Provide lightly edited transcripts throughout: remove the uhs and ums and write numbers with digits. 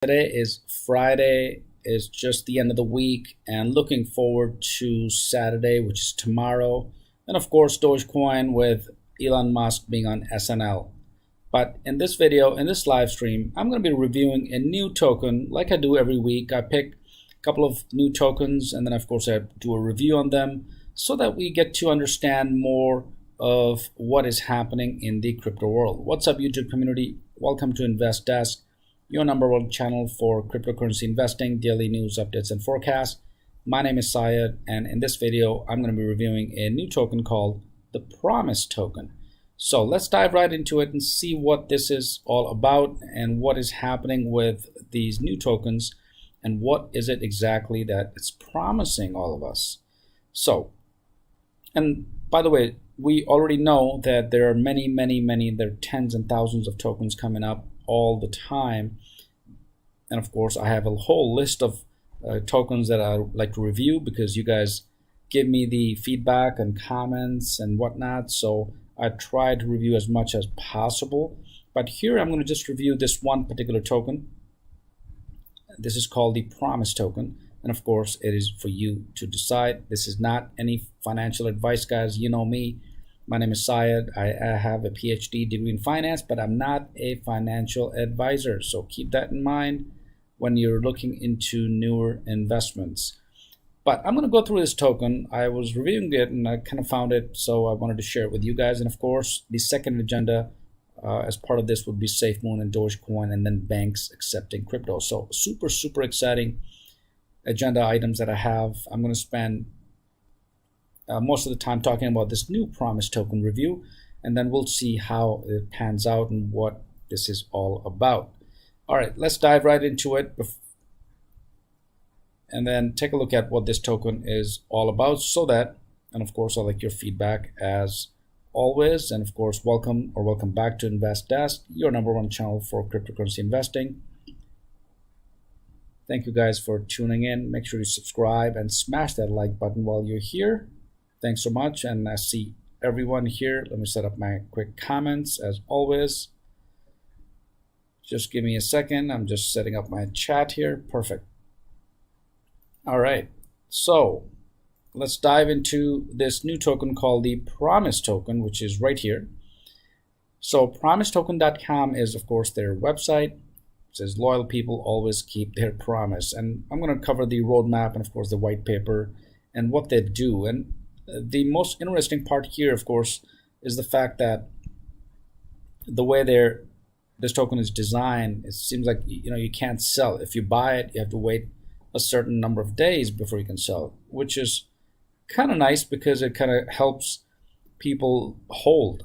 Today is Friday, is just the end of the week, and looking forward to Saturday, which is tomorrow, and of course Dogecoin with Elon Musk being on SNL. But in this video, in this live stream, I'm going to be reviewing a new token like I do every week. I pick a couple of new tokens and then of course I do a review on them so that we get to understand more of what is happening in the crypto world. What's up, YouTube community? Welcome to Invest Desk, your number one channel for cryptocurrency investing, daily news, updates, and forecasts. My name is Syed, and in this video, I'm going to be reviewing a new token called the Promise token. So let's dive right into it and see what this is all about and what is happening with these new tokens and what is it exactly that it's promising all of us. So, and by the way, we already know that there are many, there are tens and thousands of tokens coming up all the time. And of course, I have a whole list of tokens that I like to review because you guys give me the feedback and comments and whatnot. So I try to review as much as possible. But here I'm going to just review this one particular token. This is called the Promise token. And of course, it is for you to decide. This is not any financial advice, guys. You know me. My name is Syed. I have a PhD degree in finance, but I'm not a financial advisor. So keep that in mind when you're looking into newer investments. But I'm going to go through this token. I was reviewing it and I kind of found it, so I wanted to share it with you guys. And of course, the second agenda as part of this would be SafeMoon and Dogecoin, and then banks accepting crypto. So super exciting agenda items that I have. I'm going to spend most of the time talking about this new Promise token review, and then we'll see how it pans out and what this is all about. All right, let's dive right into it and then take a look at what this token is all about, so that, and of course I like your feedback as always. And of course, welcome back to Invest Desk, your number one channel for cryptocurrency investing. Thank you guys for tuning in. Make sure you subscribe and smash that like button while you're here. Thanks so much, and I see everyone here. Let me set up my quick comments as always. Just give me a second. I'm just setting up my chat here. Perfect. All right, so let's dive into this new token called the Promise token, which is right here. So PromiseToken.com is of course their website. It says loyal people always keep their promise, and I'm going to cover the roadmap and of course the white paper and what they do. And the most interesting part here, of course, is the fact that the way this token is designed, it seems like you can't sell. If you buy it, you have to wait a certain number of days before you can sell it, which is kind of nice because it kind of helps people hold,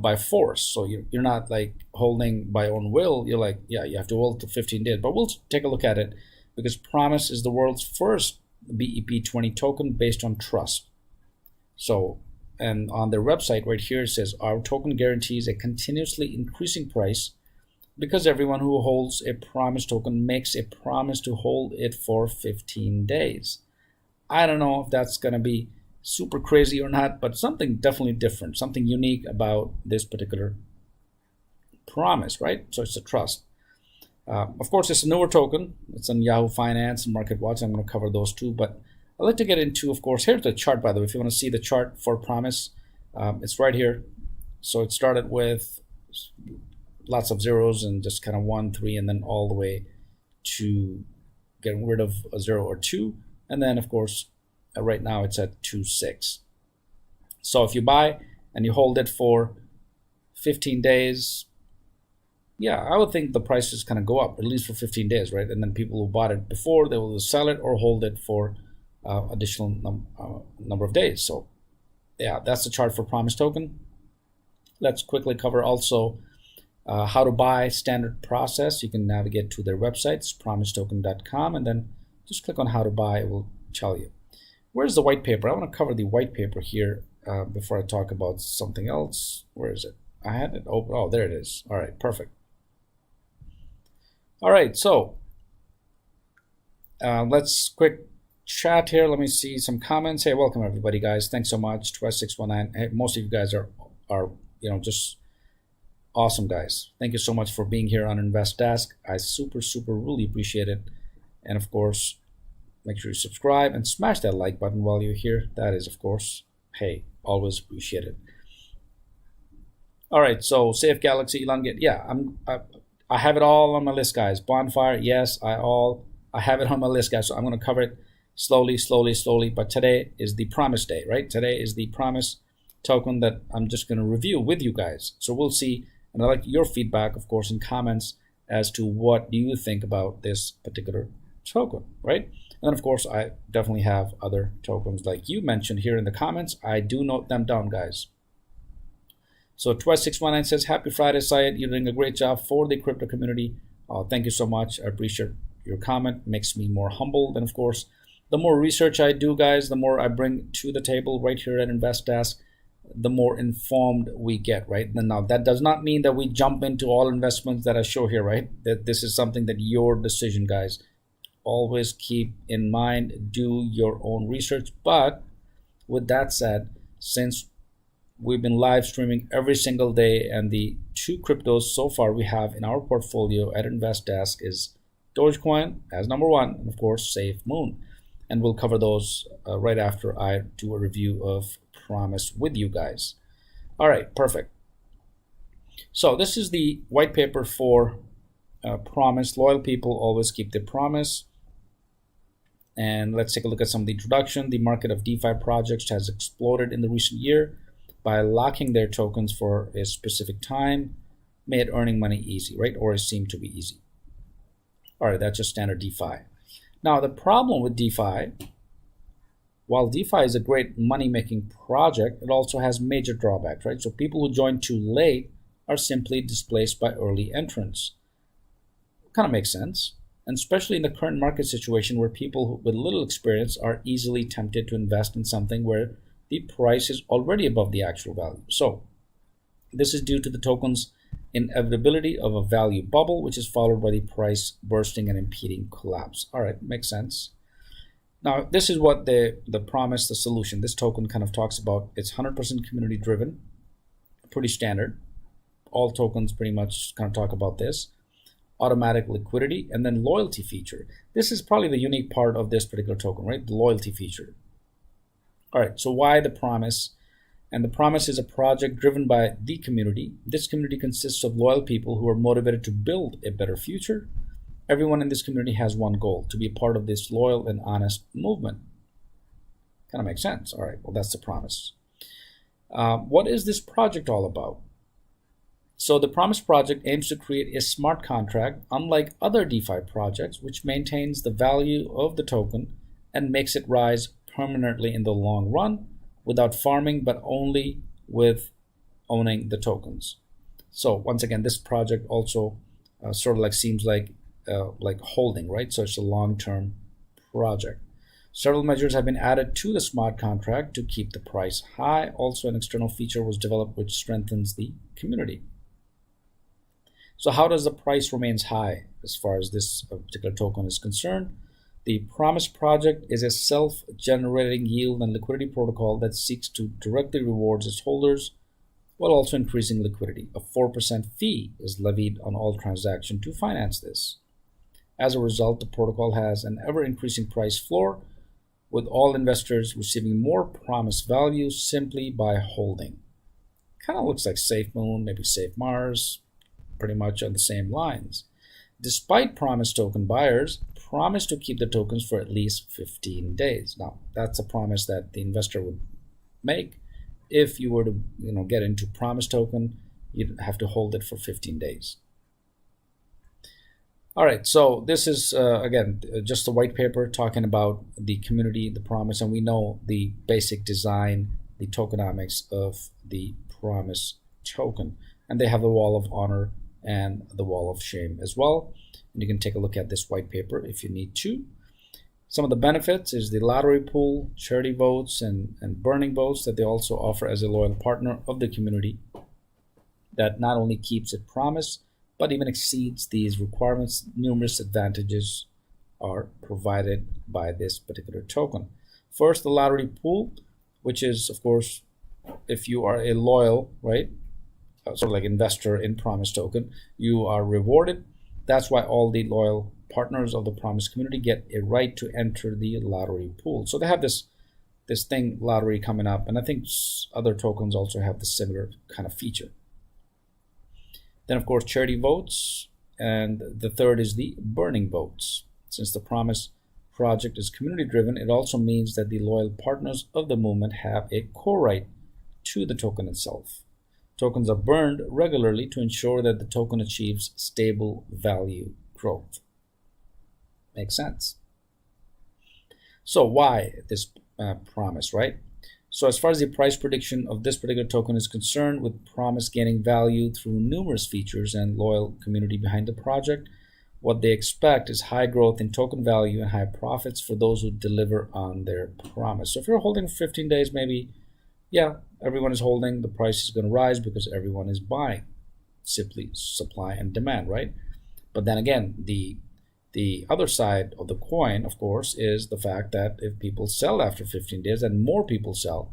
by force. So you're not like holding by own will. You're like, yeah, you have to hold to 15 days. But we'll take a look at it because Promise is the world's first BEP20 token based on trust. So, and on their website right here, it says our token guarantees a continuously increasing price because everyone who holds a Promise token makes a promise to hold it for 15 days. I don't know if that's going to be super crazy or not, but something definitely different, something unique about this particular promise, right? So it's a trust. Of course, it's a newer token. It's on Yahoo Finance and MarketWatch. I'm going to cover those too, but I'd like to get into, of course, here's the chart, by the way. If you want to see the chart for Promise, it's right here. So it started with lots of zeros and just kind of 1, 3, and then all the way to getting rid of a 0 or 2. And then, of course, right now it's at 2, 6. So if you buy and you hold it for 15 days, yeah, I would think the price is going to go up, at least for 15 days, right? And then people who bought it before, they will sell it or hold it for additional number of days. So yeah, that's the chart for Promise token. Let's quickly cover also how to buy, standard process. You can navigate to their websites, PromiseToken.com, and then just click on how to buy. It will tell you. Where's the white paper? I want to cover the white paper here before I talk about something else. Where is it? I had it open. Oh, there it is. All right, perfect. All right, so let's quick chat here. Let me see some comments. Hey, welcome everybody, guys. Thanks so much. 2619. Hey, most of you guys are just Awesome, guys. Thank you so much for being here on Invest Desk. I super really appreciate it. And of course, make sure you subscribe and smash that like button while you're here. That is, of course, hey, always appreciate it. All right, so Safe Galaxy, Elongate. Yeah, I have it all on my list, guys. Bonfire, yes, I have it on my list, guys. So I'm going to cover it slowly. But today is the promise day, right? Today is the promise token that I'm just going to review with you guys. So we'll see. And I'd like your feedback, of course, in comments as to what do you think about this particular token, right? And then, of course, I definitely have other tokens like you mentioned here in the comments. I do note them down, guys. So Twice619 says, happy Friday, Syed. You're doing a great job for the crypto community. Thank you so much. I appreciate your comment. It makes me more humble. And of course, the more research I do, guys, the more I bring to the table right here at InvestDesk, the more informed we get, right? And now that does not mean that we jump into all investments that I show here, right? That this is something that your decision, guys. Always keep in mind, do your own research. But with that said, since we've been live streaming every single day, and the two cryptos so far we have in our portfolio at InvestDesk is Dogecoin as number one, and of course SafeMoon. And we'll cover those right after I do a review of Promise with you guys. All right, perfect. So this is the white paper for Promise. Loyal people always keep their promise. And let's take a look at some of the introduction. The market of DeFi projects has exploded in the recent year by locking their tokens for a specific time, made earning money easy, right? Or it seemed to be easy. All right, that's just standard DeFi. Now, the problem with DeFi, while DeFi is a great money-making project, it also has major drawbacks, right? So people who join too late are simply displaced by early entrants. Kind of makes sense. And especially in the current market situation where people with little experience are easily tempted to invest in something where the price is already above the actual value. So this is due to the token's inevitability of a value bubble, which is followed by the price bursting and impeding collapse. All right, makes sense. Now, this is what the promise, the solution, this token kind of talks about. It's 100% community driven, pretty standard. All tokens pretty much kind of talk about this. Automatic liquidity, and then loyalty feature. This is probably the unique part of this particular token, right? The loyalty feature. All right, so why the promise? And the promise is a project driven by the community. This community consists of loyal people who are motivated to build a better future. Everyone in this community has one goal: to be a part of this loyal and honest movement. Kind of makes sense. All right, well, that's the promise. What is this project all about? So the Promise project aims to create a smart contract, unlike other DeFi projects, which maintains the value of the token and makes it rise permanently in the long run without farming, but only with owning the tokens. So once again, this project also sort of like seems like holding, right? So it's a long-term project. Several measures have been added to the smart contract to keep the price high. Also, an external feature was developed which strengthens the community. So how does the price remains high as far as this particular token is concerned? The Promise project is a self-generating yield and liquidity protocol that seeks to directly reward its holders while also increasing liquidity. A 4% fee is levied on all transactions to finance this. As a result, the protocol has an ever-increasing price floor, with all investors receiving more Promise value simply by holding. Kind of looks like SafeMoon, maybe SafeMars, pretty much on the same lines. Despite Promise token buyers promise to keep the tokens for at least 15 days. Now, that's a promise that the investor would make. If you were to get into Promise token, you'd have to hold it for 15 days. All right, so this is, again, just a white paper talking about the community, the Promise, and we know the basic design, the tokenomics of the Promise token. And they have the wall of honor and the wall of shame as well. And you can take a look at this white paper if you need to. Some of the benefits is the lottery pool, charity votes, and burning votes that they also offer as a loyal partner of the community that not only keeps it Promise, but even exceeds these requirements. Numerous advantages are provided by this particular token. First, the lottery pool, which is, of course, if you are a loyal, right, sort of like investor in Promise token, you are rewarded. That's why all the loyal partners of the Promise community get a right to enter the lottery pool. So they have this thing, lottery, coming up, and I think other tokens also have the similar kind of feature. Then of course charity votes, and the third is the burning votes. Since the Promise project is community driven, it also means that the loyal partners of the movement have a core right to the token itself. Tokens are burned regularly to ensure that the token achieves stable value growth. Makes sense. So why this Promise, right? So as far as the price prediction of this particular token is concerned, with Promise gaining value through numerous features and loyal community behind the project, what they expect is high growth in token value and high profits for those who deliver on their promise. So if you're holding for 15 days, maybe, yeah, everyone is holding, the price is going to rise because everyone is buying. Simply supply and demand, right? But then again, the other side of the coin, of course, is the fact that if people sell after 15 days and more people sell,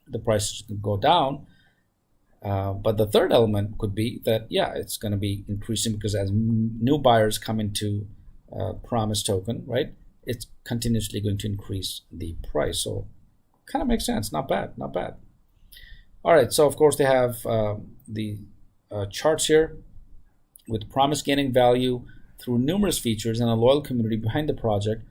the prices can go down. But the third element could be that, yeah, it's going to be increasing because as new buyers come into Promise token, right, it's continuously going to increase the price. So kind of makes sense. Not bad, not bad. All right, so of course they have the charts here with Promise gaining value through numerous features and a loyal community behind the project.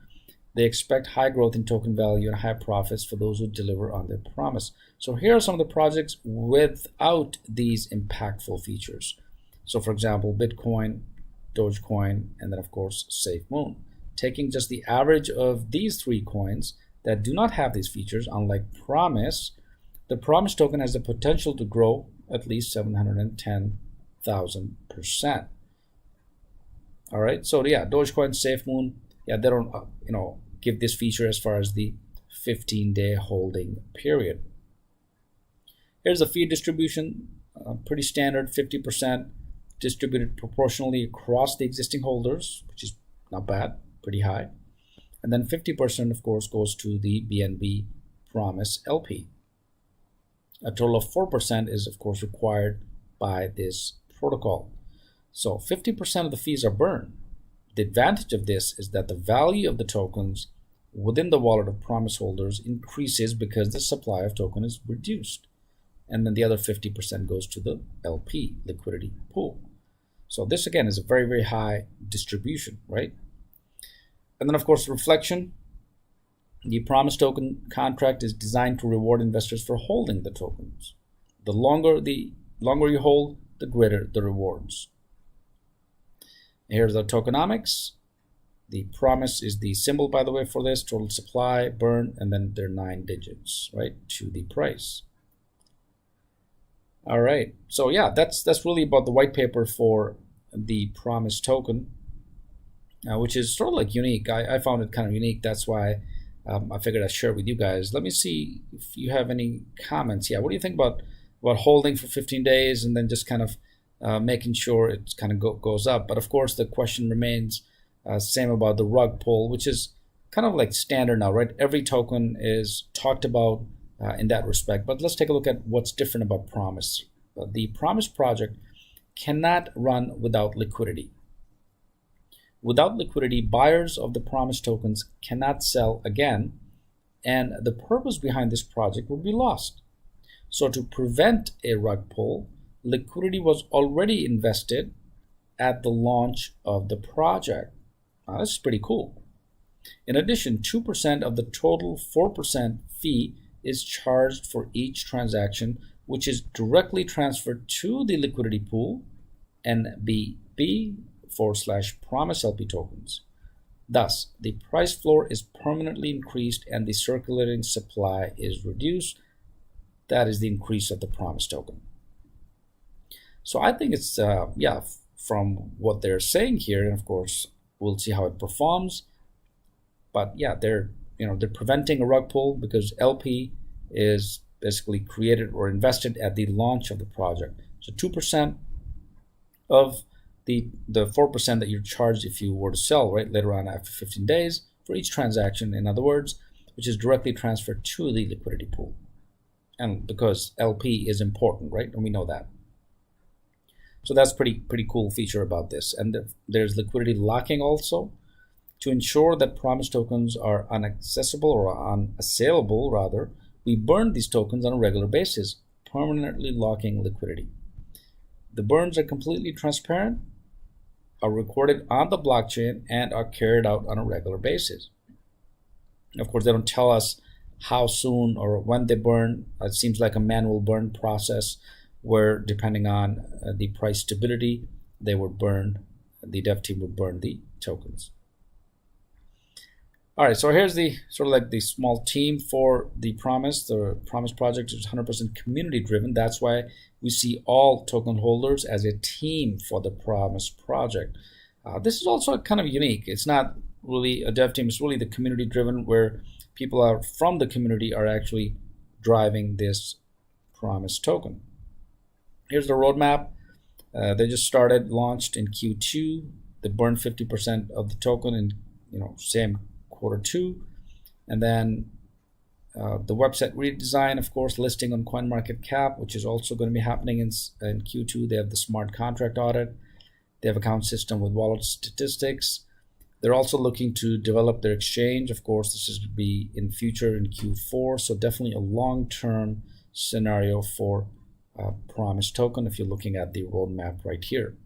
They expect high growth in token value and high profits for those who deliver on their promise. So here are some of the projects without these impactful features. So for example, Bitcoin, Dogecoin, and then of course SafeMoon. Taking just the average of these three coins that do not have these features, unlike Promise, the Promise token has the potential to grow at least 710,000%. All right, so yeah, Dogecoin, SafeMoon, yeah, they don't give this feature as far as the 15-day holding period. Here's the fee distribution, pretty standard, 50% distributed proportionally across the existing holders, which is not bad, pretty high. And then 50%, of course, goes to the BNB Promise LP. A total of 4% is, of course, required by this protocol. So 50% of the fees are burned. The advantage of this is that the value of the tokens within the wallet of Promise holders increases because the supply of token is reduced. And then the other 50% goes to the LP, liquidity pool. So this again is a very, very high distribution, right? And then of course, reflection. The Promise token contract is designed to reward investors for holding the tokens. The longer you hold, the greater the rewards. Here's the tokenomics. The Promise is the symbol, by the way, for this total supply, burn, and then their 9 digits, right, to the price. All right, so yeah, that's really about the white paper for the Promise token, which is sort of like unique. I found it kind of unique. That's why I figured I'd share it with you guys. Let me see if you have any comments. Yeah, what do you think about holding for 15 days and then just kind of making sure it kind of goes up? But of course, the question remains same about the rug pull, which is kind of like standard now, right? Every token is talked about in that respect. But let's take a look at what's different about Promise. The Promise project cannot run without liquidity. Without liquidity, buyers of the Promise tokens cannot sell again, and the purpose behind this project would be lost. So to prevent a rug pull, liquidity was already invested at the launch of the project. Now, this is pretty cool. In addition, 2% of the total 4% fee is charged for each transaction, which is directly transferred to the liquidity pool NBB/Promise LP tokens. Thus, the price floor is permanently increased and the circulating supply is reduced. That is the increase of the Promise token. So I think it's, from what they're saying here, and of course, we'll see how it performs. But yeah, they're preventing a rug pull because LP is basically created or invested at the launch of the project. So 2% of the 4% that you're charged if you were to sell, right, later on after 15 days for each transaction, in other words, which is directly transferred to the liquidity pool. And because LP is important, right? And we know that. So that's pretty cool feature about this. And there's liquidity locking also, to ensure that promise tokens are unaccessible or unassailable rather. We burn these tokens on a regular basis, permanently locking liquidity. The burns are completely transparent, are recorded on the blockchain, and are carried out on a regular basis. Of course, they don't tell us how soon or when they burn. It seems like a manual burn process where, depending on the price stability, they would burn, the dev team would burn the tokens. All right, so here's the sort of like the small team for the Promise. The Promise project is 100% community driven. That's why we see all token holders as a team for the Promise project. This is also kind of unique. It's not really a dev team, it's really the community driven, where people are from the community are actually driving this Promise token. Here's the roadmap. They just started, launched in Q2. They burned 50% of the token in same Q2, and then the website redesign, of course, listing on CoinMarketCap, which is also going to be happening in Q2. They have the smart contract audit. They have account system with wallet statistics. They're also looking to develop their exchange. Of course, this is going to be in future in Q4. So definitely a long-term scenario for Promise token if you're looking at the roadmap right here.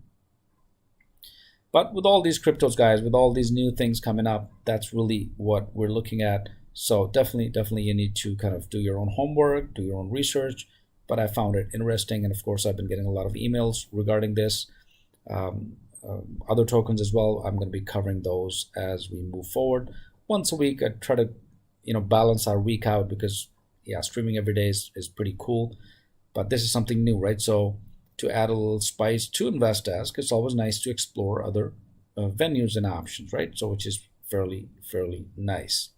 But with all these cryptos, guys, with all these new things coming up, that's really what we're looking at. So definitely you need to kind of do your own homework, do your own research. But I found it interesting. And of course, I've been getting a lot of emails regarding this. Other tokens as well. I'm going to be covering those as we move forward. Once a week, I try to balance our week out, because streaming every day is pretty cool. But this is something new, right? So to add a little spice to invest as, because it's always nice to explore other venues and options, right? So which is fairly nice.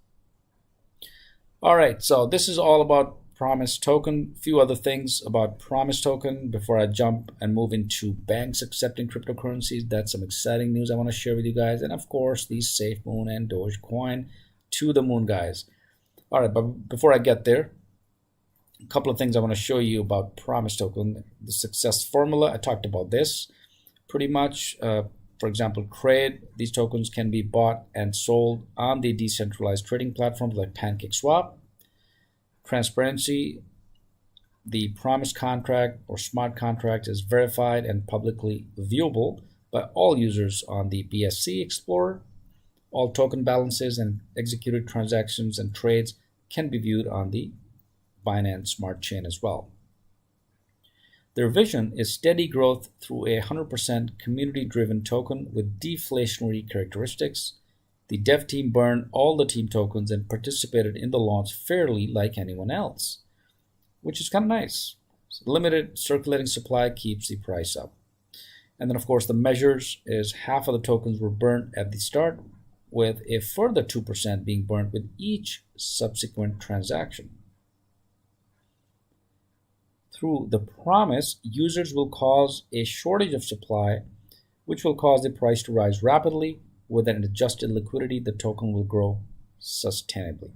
All right, so this is all about Promise token. A few other things about Promise token before I jump and move into banks accepting cryptocurrencies. That's some exciting news I want to share with you guys. And of course, these SafeMoon and Dogecoin to the moon, guys. All right, but before I get there, a couple of things I want to show you about Promise token. The success formula, I talked about this pretty much. For example, trade. These tokens can be bought and sold on the decentralized trading platforms like PancakeSwap. Transparency. The Promise contract or smart contract is verified and publicly viewable by all users on the BSC Explorer. All token balances and executed transactions and trades can be viewed on the Binance Smart Chain as well. Their vision is steady growth through a 100% community-driven token with deflationary characteristics. The dev team burned all the team tokens and participated in the launch fairly like anyone else, which is kind of nice. So limited circulating supply keeps the price up. And then, of course, the measures is half of the tokens were burnt at the start, with a further 2% being burnt with each subsequent transaction. Through the Promise, users will cause a shortage of supply, which will cause the price to rise rapidly. With an adjusted liquidity, the token will grow sustainably.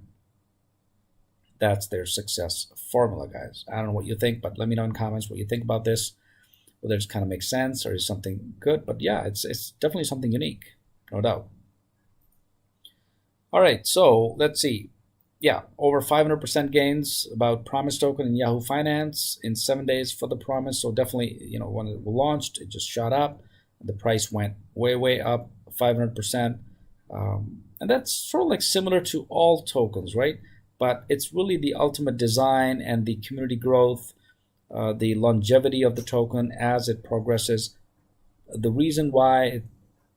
That's their success formula, guys. I don't know what you think, but let me know in comments what you think about this, whether it kind of makes sense or is something good. But yeah, it's definitely something unique, no doubt. All right, so let's see. Yeah, over 500% gains about Promise token in Yahoo Finance in 7 days for the Promise. So definitely, when it launched, it just shot up. The price went way up, 500%. And that's sort of like similar to all tokens, right? But it's really the ultimate design and the community growth, the longevity of the token as it progresses. The reason why,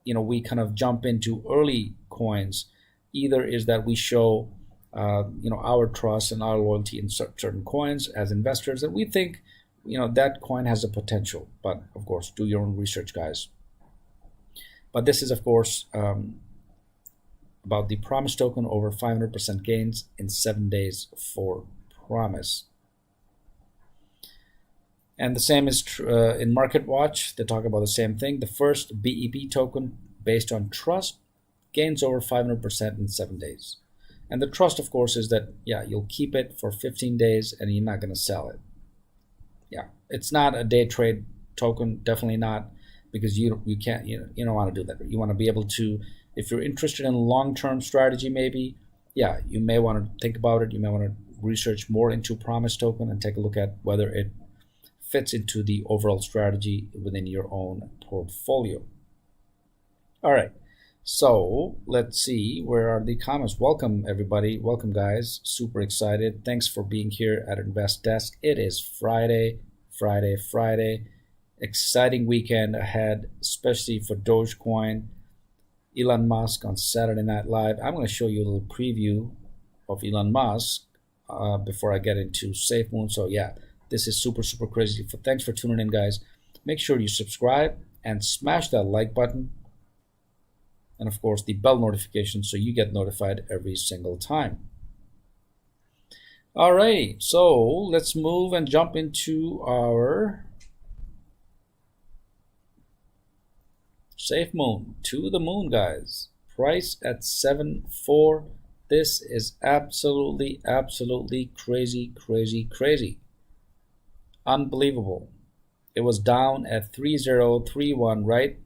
we kind of jump into early coins either is that we show our trust and our loyalty in certain coins as investors, and we think that coin has a potential. But of course, do your own research, guys. But this is, of course, about the Promise token, over 500% gains in 7 days for Promise. And the same is in MarketWatch. They talk about the same thing. The first BEP token based on trust gains over 500% in 7 days. And the trust, of course, is that, you'll keep it for 15 days and you're not going to sell it. Yeah, it's not a day trade token, definitely not, because you can't, you don't want to do that. You want to be able to, if you're interested in long-term strategy, maybe, yeah, you may want to think about it. You may want to research more into Promise token and take a look at whether it fits into the overall strategy within your own portfolio. All right, so let's see, where are the comments? Welcome everybody, welcome guys, super excited. Thanks for being here at Invest Desk. It is Friday. Exciting weekend ahead, especially for Dogecoin. Elon Musk on Saturday Night Live. I'm going to show you a little preview of Elon Musk before I get into SafeMoon. So yeah, this is super crazy. Thanks for tuning in, guys. Make sure you subscribe and smash that like button, and of course the bell notification so you get notified every single time. All right, so let's move and jump into our SafeMoon. To the moon, guys. Price at 7.4. This is absolutely crazy. Unbelievable. It was down at 3031, right?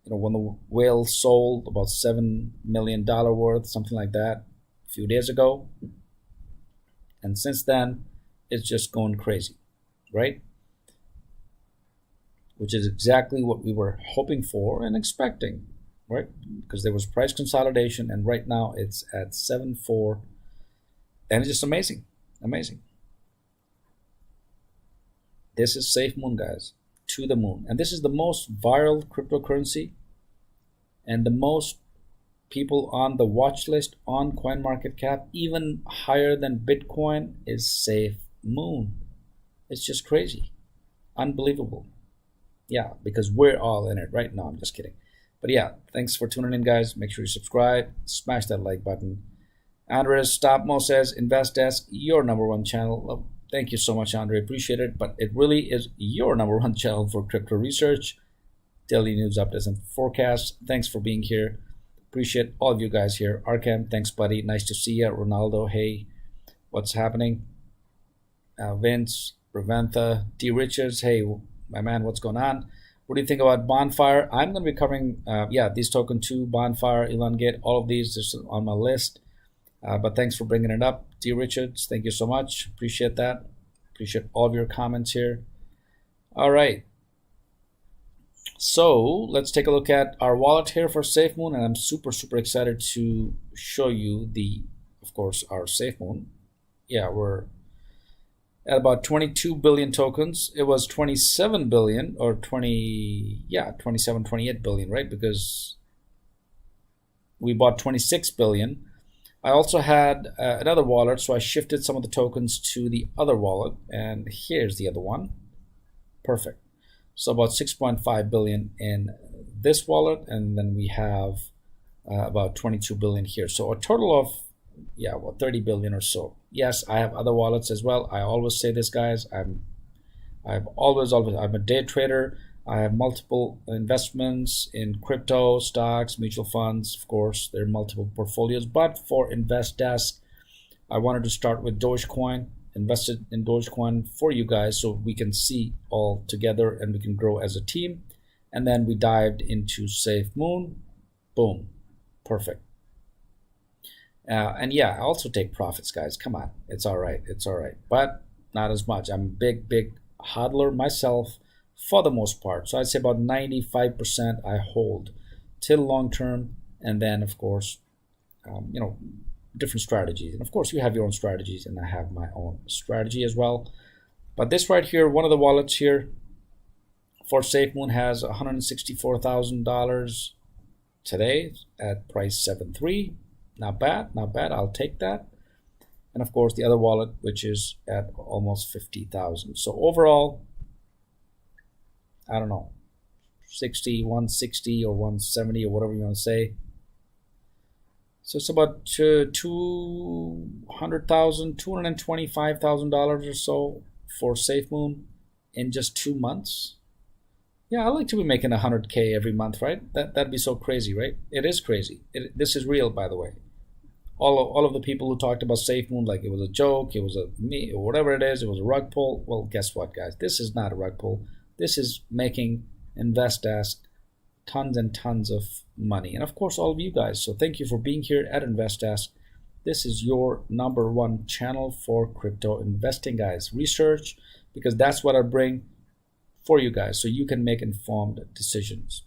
When the whale sold about $7 million worth, something like that, a few days ago. And since then, it's just going crazy, right? Which is exactly what we were hoping for and expecting, right? Because there was price consolidation, and right now it's at 7.4, and it's just amazing. This is SafeMoon, guys, to the moon. And this is the most viral cryptocurrency and the most people on the watch list on CoinMarketCap, even higher than Bitcoin, is SafeMoon. It's just crazy. Unbelievable. Yeah, because we're all in it right now. I'm just kidding. But yeah, thanks for tuning in, guys. Make sure you subscribe, smash that like button. Andres Stopmo says, Invest Desk, your #1 channel. Well, thank you so much, Andre. Appreciate it. But it really is your #1 channel for crypto research, daily news updates and forecasts. Thanks for being here. Appreciate all of you guys here. Arkham, thanks, buddy. Nice to see you. Ronaldo, hey, what's happening? Vince, Ravantha, D. Richards, hey, my man, what's going on? What do you think about Bonfire? I'm going to be covering, these token too, Bonfire, Elongate, all of these is on my list. But thanks for bringing it up, D. Richards. Thank you so much. Appreciate that. Appreciate all of your comments here. All right. So let's take a look at our wallet here for SafeMoon, and I'm super excited to show you of course, our SafeMoon. Yeah, we're at about 22 billion tokens. It was 27 billion or 27, 28 billion, right? Because we bought 26 billion. I also had another wallet, so I shifted some of the tokens to the other wallet, and here's the other one. Perfect. So about 6.5 billion in this wallet, and then we have about 22 billion here. So a total of 30 billion or so. Yes, I have other wallets as well. I always say this, guys. I'm a day trader. I have multiple investments in crypto, stocks, mutual funds. Of course, there are multiple portfolios. But for Invest Desk, I wanted to start with Dogecoin. Invested in Dogecoin for you guys so we can see all together and we can grow as a team. And then we dived into SafeMoon. Boom. Perfect. And yeah, I also take profits, guys. Come on. It's all right. But not as much. I'm a big hodler myself for the most part. So I'd say about 95% I hold till long term. And then, of course, different strategies. And of course, you have your own strategies, and I have my own strategy as well. But this right here, one of the wallets here for SafeMoon has $164,000 today at price 7.3. Not bad. I'll take that. And of course, the other wallet, which is at almost 50,000. So overall, I don't know, 160 or 170 or whatever you want to say. So it's about $225,000 or so for SafeMoon in just 2 months. Yeah, I like to be making 100K every month, right? That'd be so crazy, right? It is crazy. This is real, by the way. All of the people who talked about SafeMoon like it was a joke, it was a me or whatever it is, it was a rug pull. Well, guess what, guys? This is not a rug pull. This is making InvestDesk tons and tons of money, and of course all of you guys. So thank you for being here at InvestDesk. This is your #1 channel for crypto investing, guys. Research, because that's what I bring for you guys, so you can make informed decisions.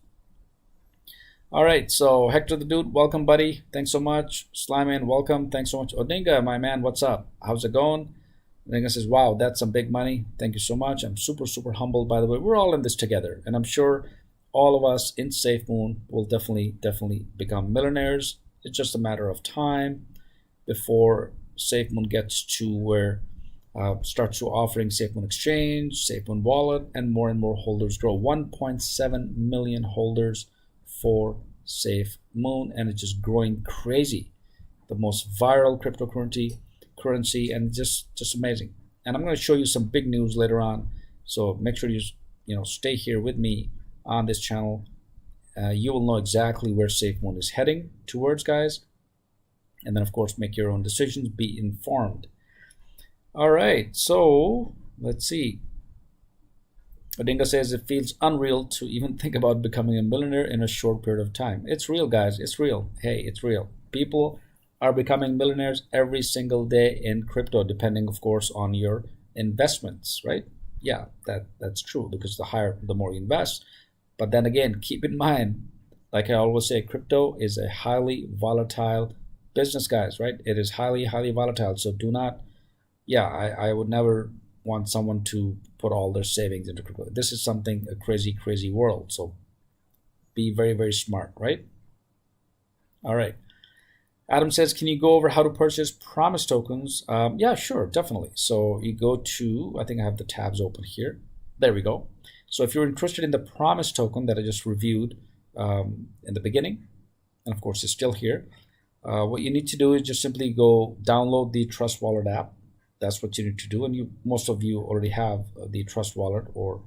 All right, so Hector the Dude, welcome, buddy. Thanks so much. Slyman, welcome. Thanks so much. Odinga, my man, what's up? How's it going? Odinga says, wow, that's some big money. Thank you so much. I'm super, super humbled, by the way. We're all in this together, and I'm sure all of us in SafeMoon will definitely become millionaires. It's just a matter of time before SafeMoon gets to where starts to offering SafeMoon Exchange, SafeMoon Wallet, and more holders grow. 1.7 million holders for SafeMoon, and it's just growing crazy. The most viral cryptocurrency, and just amazing. And I'm going to show you some big news later on, so make sure you stay here with me on this channel. You will know exactly where SafeMoon is heading towards, guys. And then, of course, make your own decisions, be informed. All right, so let's see. Odinga says it feels unreal to even think about becoming a millionaire in a short period of time. It's real, guys. It's real. Hey, it's real. People are becoming millionaires every single day in crypto, depending, of course, on your investments, right? Yeah, that's true, because the more you invest. But then again, keep in mind, like I always say, crypto is a highly volatile business, guys, right? It is highly volatile. So do not, I would never want someone to put all their savings into crypto. This is a crazy world. So be very smart, right? All right. Adam says, can you go over how to purchase Promise tokens? Yeah, sure, definitely. So you go to, I think I have the tabs open here. There we go. So if you're interested in the Promise token that I just reviewed in the beginning, and of course it's still here, what you need to do is just simply go download the Trust Wallet app. That's what you need to do, and most of you already have the Trust Wallet or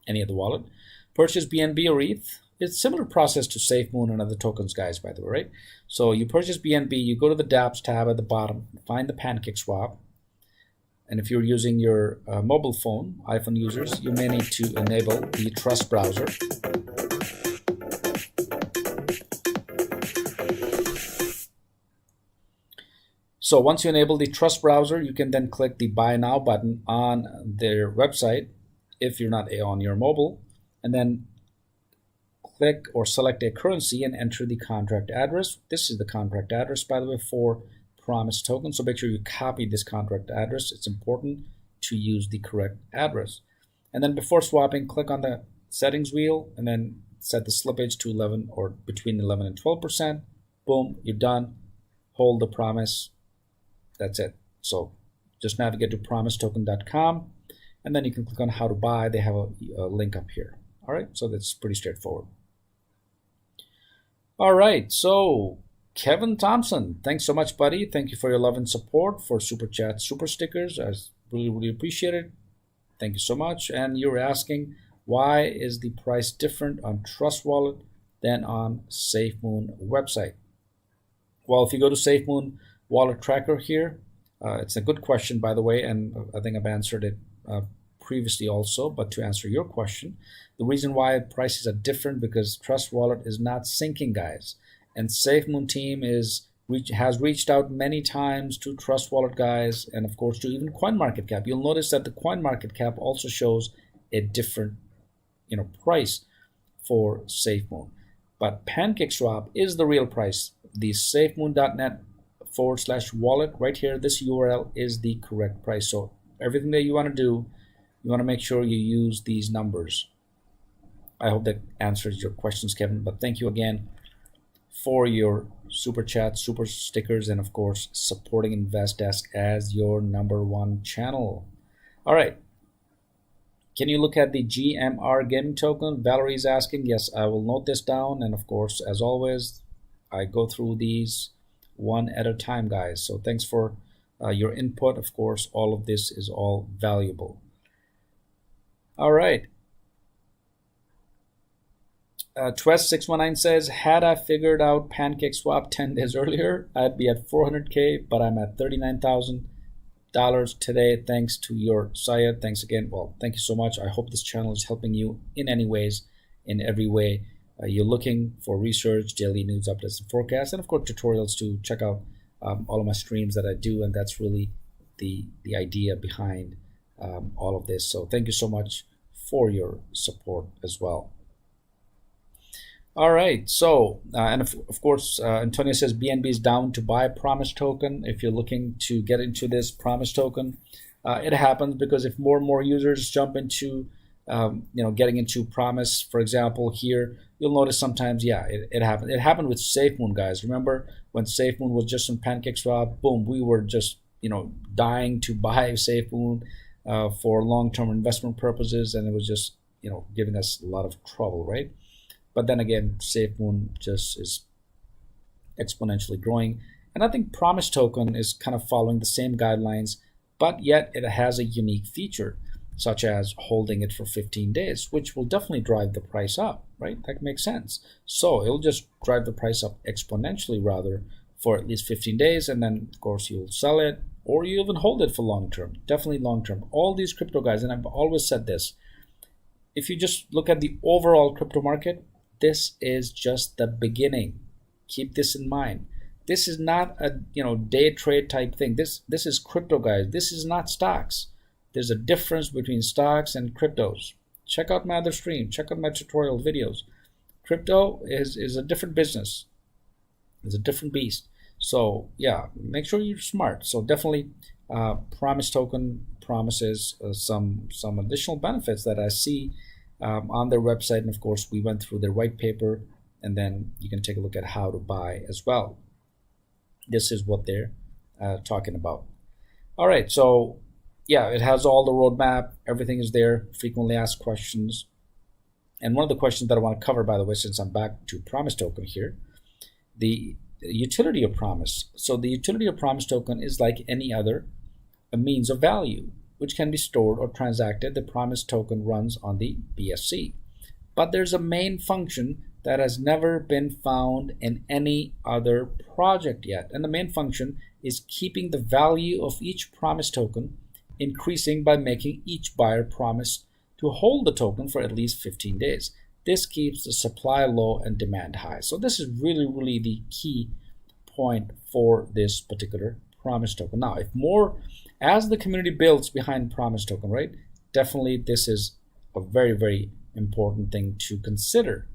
any other wallet. Purchase BNB or ETH. It's similar process to SafeMoon and other tokens, guys, by the way, right? So you purchase BNB, you go to the dApps tab at the bottom, find the PancakeSwap, and if you're using your mobile phone, iPhone users, you may need to enable the Trust browser. So once you enable the Trust browser, you can then click the Buy Now button on their website if you're not on your mobile, and then click or select a currency and enter the contract address. This is the contract address, by the way, for Promise token. So make sure you copy this contract address. It's important to use the correct address. And then before swapping, click on the settings wheel and then set the slippage to 11 or between 11 and 12%. Boom, you're done. Hold the Promise. That's it. So just navigate to PromiseToken.com and then you can click on how to buy. They have a link up here. All right, so that's pretty straightforward. All right, so Kevin Thompson, thanks so much, buddy. Thank you for your love and support, for super chat, super stickers. I really appreciate it. Thank you so much. And you're asking, why is the price different on Trust Wallet than on SafeMoon website? Well, if you go to SafeMoon Wallet Tracker here, it's a good question, by the way, and I think I've answered it previously also. But to answer your question, the reason why prices are different because Trust Wallet is not syncing, guys. And SafeMoon team has reached out many times to Trust Wallet guys, and of course to even CoinMarketCap. You'll notice that the CoinMarketCap also shows a different, price for SafeMoon. But PancakeSwap is the real price. The SafeMoon.net/wallet right here. This URL is the correct price. So everything that you want to do, you want to make sure you use these numbers. I hope that answers your questions, Kevin. But thank you again for your super chat, super stickers, and of course supporting InvestDesk as your #1 channel. All right. Can you look at the GMR gaming token? Valerie is asking. Yes, I will note this down. And of course, as always, I go through these one at a time, guys. So thanks for your input. Of course, all of this is all valuable. All right. Twest619 says, had I figured out PancakeSwap 10 days earlier, I'd be at 400K, but I'm at 39,000. today, thanks to your Syed. Thanks again. Well, thank you so much. I hope this channel is helping you in any ways, in every way. You're looking for research, daily news updates and forecasts, and of course tutorials to check out all of my streams that I do, and that's really the idea behind all of this. So thank you so much for your support as well. All right, so and of course Antonio says BNB is down to buy Promise token. If you're looking to get into this Promise token, it happens because if more and more users jump into getting into Promise, for example, here you'll notice sometimes, yeah, it happened. It happened with SafeMoon, guys. Remember when SafeMoon was just on PancakeSwap? Boom, we were just dying to buy SafeMoon for long-term investment purposes, and it was just giving us a lot of trouble, right? But then again, SafeMoon just is exponentially growing. And I think Promise token is kind of following the same guidelines, but yet it has a unique feature, such as holding it for 15 days, which will definitely drive the price up, right? That makes sense. So it'll just drive the price up exponentially rather for at least 15 days. And then of course you'll sell it, or you even hold it for long term, definitely long term. All these crypto guys, and I've always said this, if you just look at the overall crypto market, this is just the beginning. Keep this in mind. This is not a day trade type thing. This is crypto, guys. This is not stocks. There's a difference between stocks and cryptos. Check out my other stream. Check out my tutorial videos. Crypto is a different business. It's a different beast. So yeah, make sure you're smart. So definitely Promise token promises some additional benefits that I see on their website, and of course we went through their white paper, and then you can take a look at how to buy as well. This is what they're talking about. All right, so yeah, it has all the roadmap, everything is there, frequently asked questions. And one of the questions that I want to cover, by the way, since I'm back to Promise token here, the utility of Promise. So the utility of Promise token is like any other a means of value, which can be stored or transacted. The Promise token runs on the BSC. But there's a main function that has never been found in any other project yet. And the main function is keeping the value of each Promise token increasing by making each buyer promise to hold the token for at least 15 days. This keeps the supply low and demand high. So this is really the key point for this particular Promise token. Now, if more, as the community builds behind Promise token, right, definitely this is a very important thing to consider.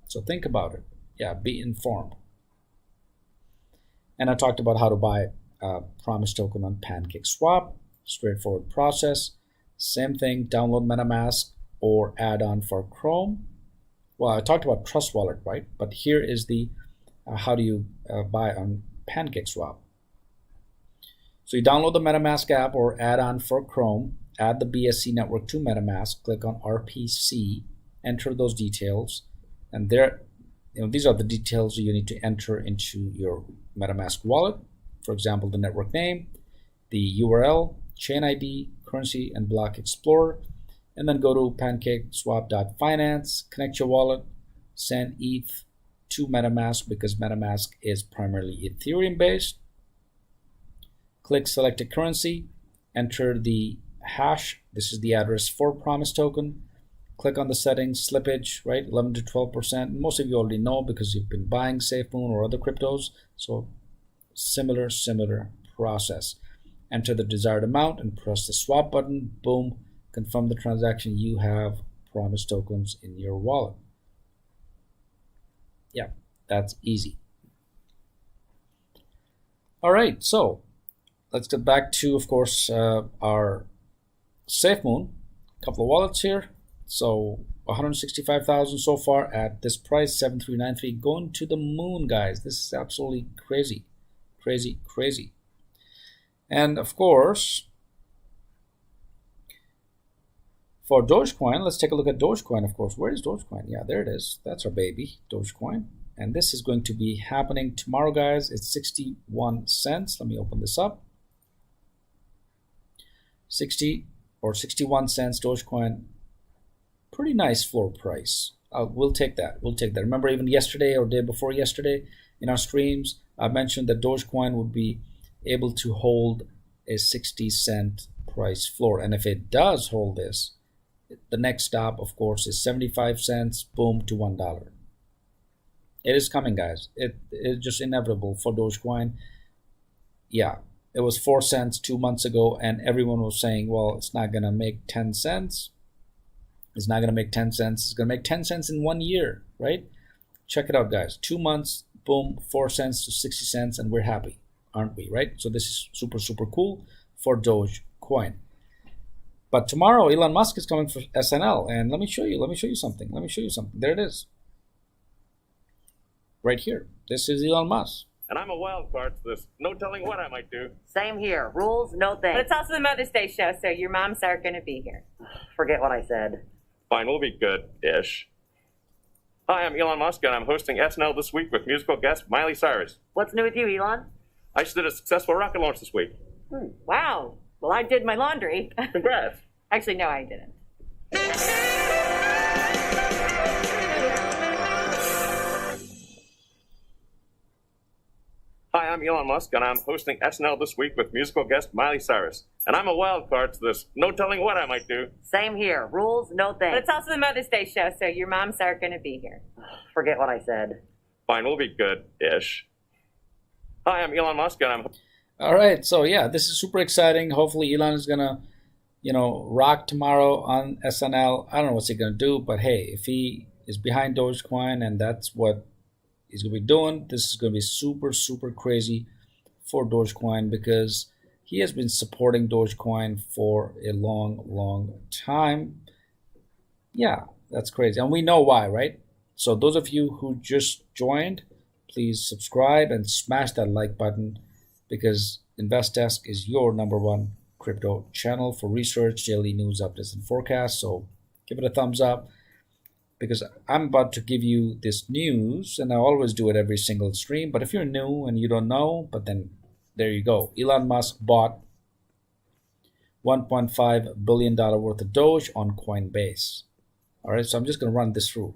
So think about it. Yeah, be informed. And I talked about how to buy Promise token on PancakeSwap. Straightforward process. Same thing, download MetaMask or add-on for Chrome. Well, I talked about Trust Wallet, right? But here is the how do you buy on PancakeSwap. So you download the MetaMask app or add-on for Chrome, add the BSC network to MetaMask, click on RPC, enter those details, and there, these are the details you need to enter into your MetaMask wallet. For example, the network name, the URL, chain ID, currency, and block explorer, and then go to pancakeswap.finance, connect your wallet, send ETH to MetaMask because MetaMask is primarily Ethereum based. Click select a currency, enter the hash. This is the address for Promise token. Click on the settings, slippage, right, 11 to 12%. Most of you already know because you've been buying SafeMoon or other cryptos. So similar process. Enter the desired amount and press the swap button. Boom, confirm the transaction. You have Promise tokens in your wallet. Yeah, that's easy. All right, so let's get back to, of course, our SafeMoon. A couple of wallets here. So 165,000 so far at this price, 7393, going to the moon, guys. This is absolutely crazy. And of course, for Dogecoin, let's take a look at Dogecoin, of course. Where is Dogecoin? Yeah, there it is. That's our baby, Dogecoin. And this is going to be happening tomorrow, guys. It's 61 cents. Let me open this up. 60 or 61 cents Dogecoin. Pretty nice floor price. We'll take that. Remember, even yesterday or day before yesterday in our streams, I mentioned that Dogecoin would be able to hold a 60-cent price floor. And if it does hold this, the next stop, of course, is 75 cents, boom, to $1. It is coming, guys. It's just inevitable for Dogecoin. Yeah, it was 4 cents 2 months ago, and everyone was saying, well, it's not going to make 10 cents. It's not going to make 10 cents. It's going to make 10 cents in 1 year, right? Check it out, guys. 2 months, boom, 4 cents to 60 cents, and we're happy, aren't we, right? So this is super, super cool for Dogecoin. But tomorrow, Elon Musk is coming for SNL, and let me show you something. There it is. Right here. This is Elon Musk. And I'm a wild card, so there's no telling what I might do. Same here. Rules, no thanks. But it's also the Mother's Day show, so your moms are going to be here. Forget what I said. Fine, we'll be good-ish. Hi, I'm Elon Musk, and I'm hosting SNL this week with musical guest Miley Cyrus. What's new with you, Elon? I just did a successful rocket launch this week. Wow. Well, I did my laundry. Congrats. Actually, no, I didn't. Hi, I'm Elon Musk, and I'm hosting SNL this week with musical guest Miley Cyrus. And I'm a wild card, so there's no telling what I might do. Same here. Rules, no But thanks. it's also the Mother's Day show, so your moms are going to be here. Forget what I said. Fine, we'll be good-ish. Hi, I'm Elon Musk, and I'm... All right, so yeah, this is super exciting. Hopefully Elon is gonna, rock tomorrow on SNL. I don't know what's he gonna do, but hey, if he is behind Dogecoin and that's what he's gonna be doing, this is gonna be super, super crazy for Dogecoin because he has been supporting Dogecoin for a long, long time. Yeah, that's crazy, and we know why, right? So those of you who just joined, please subscribe and smash that like button, because InvestDesk is your #1 crypto channel for research, daily news, updates, and forecasts. So give it a thumbs up, because I'm about to give you this news, and I always do it every single stream. But if you're new and you don't know, but then there you go. Elon Musk bought $1.5 billion worth of Doge on Coinbase. All right, so I'm just going to run this through.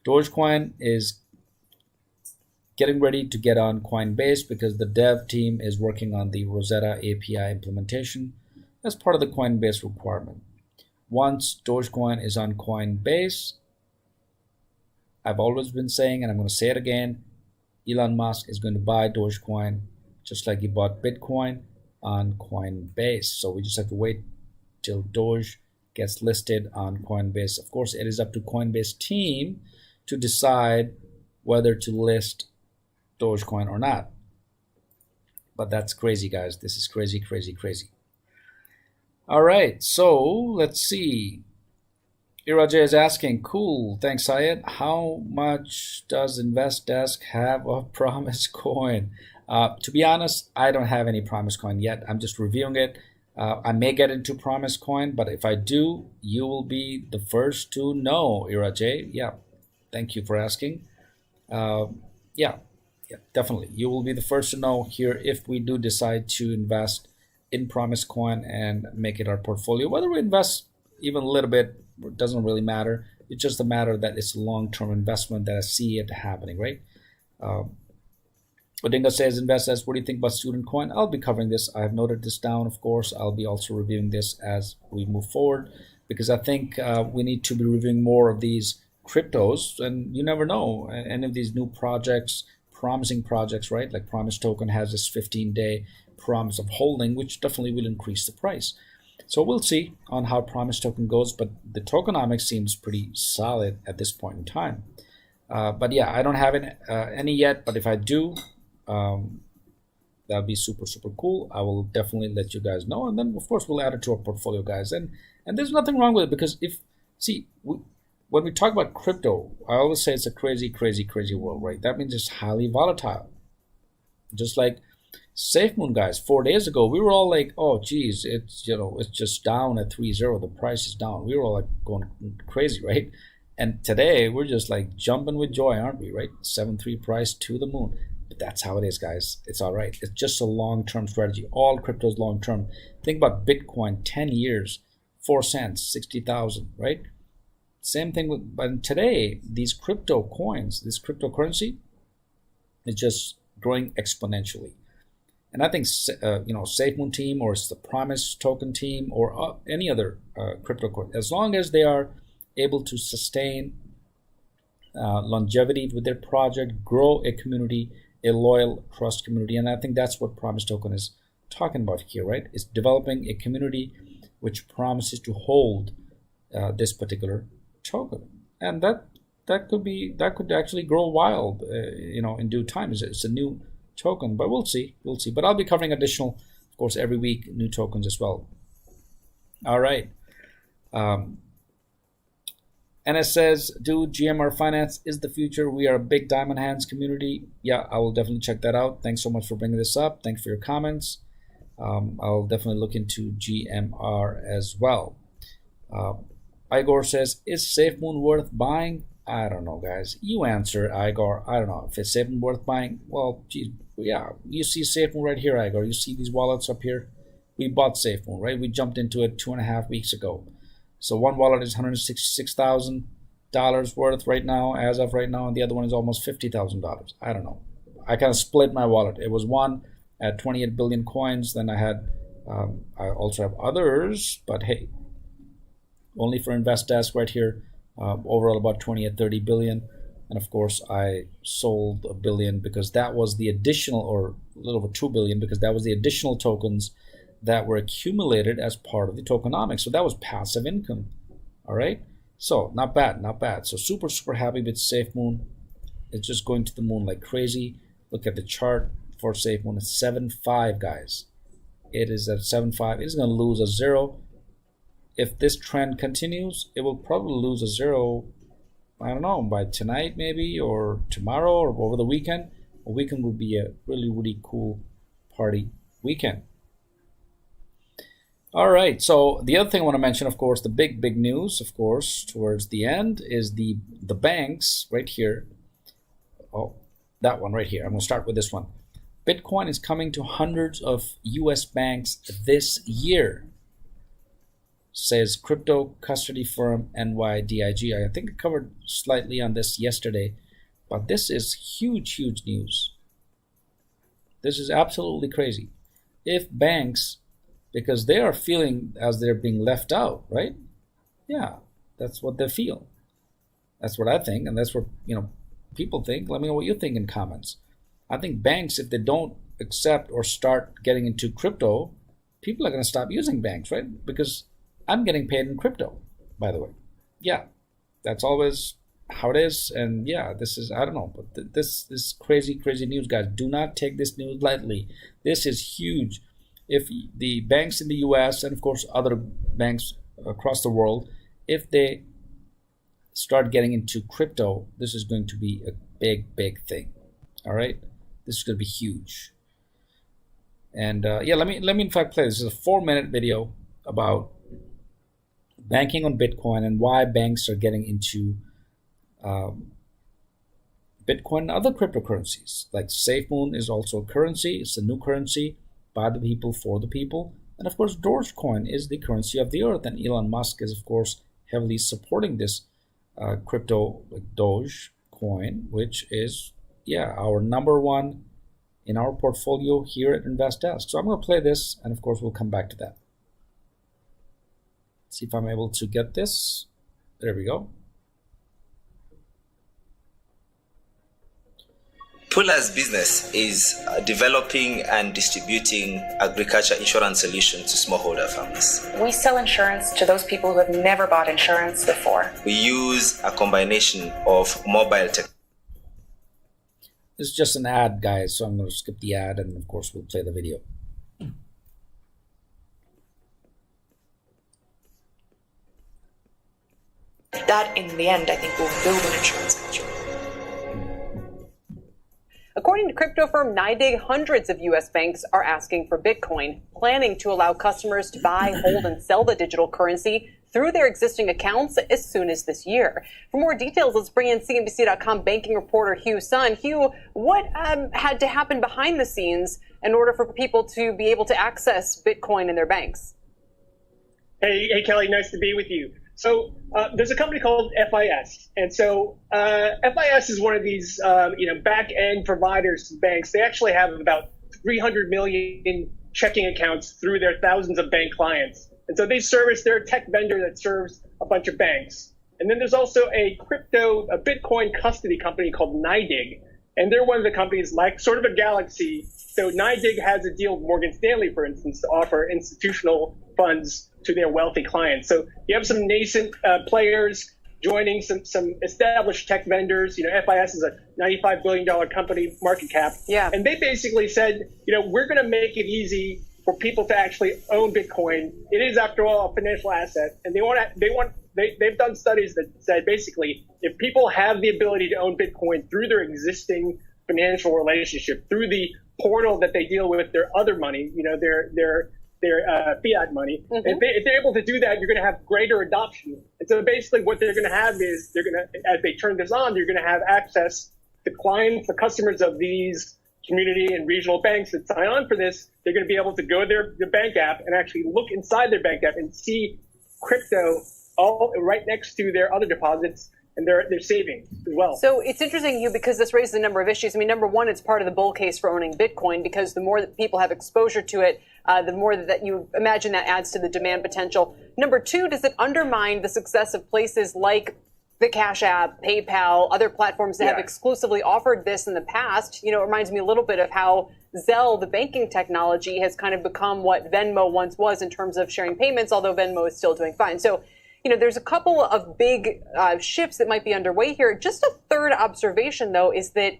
Dogecoin is getting ready to get on Coinbase because the dev team is working on the Rosetta API implementation as part of the Coinbase requirement. Once Dogecoin is on Coinbase, I've always been saying, and I'm going to say it again, Elon Musk is going to buy Dogecoin just like he bought Bitcoin on Coinbase. So we just have to wait till Doge gets listed on Coinbase. Of course, it is up to Coinbase team to decide whether to list Dogecoin or not. But that's crazy, guys. This is crazy, crazy, crazy. All right, so let's see. Iraj is asking, cool, thanks, Syed. How much does InvestDesk have of Promise Coin? To be honest, I don't have any Promise Coin yet. I'm just reviewing it. I may get into Promise Coin, but if I do, you will be the first to know, Iraj. Yeah, thank you for asking. Yeah, definitely. You will be the first to know here if we do decide to invest in Promise Coin and make it our portfolio. Whether we invest even a little bit, it doesn't really matter. It's just a matter that it's a long-term investment that I see it happening, right? Odinga says, investors, what do you think about student coin? I'll be covering this. I have noted this down, of course. I'll be also reviewing this as we move forward, because I think we need to be reviewing more of these cryptos, and you never know, any of these new projects, promising projects, right? Like Promise Token has this 15-day promise of holding, which definitely will increase the price. So we'll see on how Promise Token goes, but the tokenomics seems pretty solid at this point in time. But yeah, I don't have any yet, but if I do, that'll be super, super cool. I will definitely let you guys know, and then of course we'll add it to our portfolio, guys. And there's nothing wrong with it, because when we talk about crypto, I always say it's a crazy, crazy, crazy world, right? That means it's highly volatile. Just like SafeMoon, guys, 4 days ago, we were all like, oh, geez, it's just down at 3.0. The price is down. We were all like going crazy, right? And today we're just like jumping with joy, aren't we, right? 7.3 price to the moon. But that's how it is, guys. It's all right. It's just a long-term strategy. All cryptos long-term. Think about Bitcoin, 10 years, 4 cents, 60,000, right? Same thing with, but today, these crypto coins, this cryptocurrency is just growing exponentially. And I think SafeMoon team, or it's the Promise token team, or any other crypto coin, as long as they are able to sustain longevity with their project, grow a community, a loyal trust community, and I think that's what Promise token is talking about here, right? It's developing a community which promises to hold this particular token, and that could actually grow wild, in due time. It's a new token, but we'll see. But I'll be covering additional, of course, every week, new tokens as well. All right. NS says, dude, GMR Finance is the future. We are a big Diamond Hands community. Yeah, I will definitely check that out. Thanks so much for bringing this up. Thanks for your comments. I'll definitely look into GMR as well. Igor says, is SafeMoon worth buying? I don't know, guys. You answer, Igor. I don't know. If it's SafeMoon worth buying, well, geez, yeah. You see SafeMoon right here, Igor. You see these wallets up here? We bought SafeMoon, right? We jumped into it 2.5 weeks ago. So one wallet is $166,000 worth right now, as of right now, and the other one is almost $50,000. I don't know. I kind of split my wallet. It was one at 28 billion coins. Then I also have others, but hey, only for InvestDesk right here. Overall about 20 or 30 billion, and of course I sold $1 billion because that was the additional, or a little over 2 billion, because that was the additional tokens that were accumulated as part of the tokenomics. So that was passive income. All right, so not bad. So super happy with SafeMoon. It's just going to the moon like crazy. Look at the chart for SafeMoon. It's 7.5, guys. It is at 7.5. It's going to lose a zero. If this trend continues, it will probably lose a zero, I don't know, by tonight maybe, or tomorrow, or over the weekend. A weekend will be a really cool party weekend. All right, so the other thing I want to mention, of course, the big news, of course, towards the end is the banks right here. Oh, that one right here. I'm going to start with this one. Bitcoin is coming to hundreds of US banks this year, says crypto custody firm NYDIG. I think I covered slightly on this yesterday, but this is huge news. This is absolutely crazy. If banks, because they are feeling as they're being left out, right? Yeah, that's what they feel. That's what I think, and that's what people think. Let me know what you think in comments. I think banks, if they don't accept or start getting into crypto, people are going to stop using banks, right? Because I'm getting paid in crypto, by the way. Yeah, that's always how it is. And yeah, this is, I don't know, but this is crazy news, guys. Do not take this news lightly. This is huge. If the banks in the US, and of course other banks across the world, if they start getting into crypto, this is going to be a big thing. All right, this is going to be huge. And yeah, let me in fact play this. This is a 4-minute video about banking on Bitcoin and why banks are getting into Bitcoin and other cryptocurrencies. Like SafeMoon is also a currency. It's a new currency by the people, for the people. And of course, Dogecoin is the currency of the earth. And Elon Musk is, of course, heavily supporting this crypto, like Dogecoin, which is, yeah, our number one in our portfolio here at InvestDesk. So I'm going to play this, and of course, we'll come back to that. See if I'm able to get this. There we go. Pula's business is developing and distributing agriculture insurance solutions to smallholder farmers. We sell insurance to those people who have never bought insurance before. We use a combination of mobile tech. It's just an ad, guys, so I'm going to skip the ad, and of course we'll play the video. That, in the end, I think will build an insurance culture. According to crypto firm NYDIG, hundreds of U.S. banks are asking for Bitcoin, planning to allow customers to buy, hold, and sell the digital currency through their existing accounts as soon as this year. For more details, let's bring in CNBC.com banking reporter Hugh Sun. Hugh, what had to happen behind the scenes in order for people to be able to access Bitcoin in their banks? Hey, Kelly, nice to be with you. So there's a company called FIS, and so FIS is one of these back-end providers to banks. They actually have about 300 million checking accounts through their thousands of bank clients. And so they service their tech vendor that serves a bunch of banks. And then there's also a Bitcoin custody company called NYDIG. And they're one of the companies like sort of a Galaxy. So NYDIG has a deal with Morgan Stanley, for instance, to offer institutional funds to their wealthy clients. So you have some nascent players joining some established tech vendors. FIS is a $95 billion company market cap. Yeah. And they basically said, we're going to make it easy for people to actually own Bitcoin. It is, after all, a financial asset. And they've done studies that say basically, if people have the ability to own Bitcoin through their existing financial relationship, through the portal that they deal with their other money, their fiat money, if they're able to do that, you're going to have greater adoption. And so basically what they're going to have is as they turn this on, you're going to have access to clients, the customers of these community and regional banks that sign on for this. They're going to be able to go to their bank app and actually look inside their bank app and see crypto all right next to their other deposits and their savings as well. So it's interesting, because this raises a number of issues. I mean, number one, it's part of the bull case for owning Bitcoin, because the more that people have exposure to it, the more that you imagine that adds to the demand potential. Number two, does it undermine the success of places like the Cash App, PayPal, other platforms that have exclusively offered this in the past? It reminds me a little bit of how Zelle, the banking technology, has kind of become what Venmo once was in terms of sharing payments, although Venmo is still doing fine. So, there's a couple of big shifts that might be underway here. Just a third observation, though, is that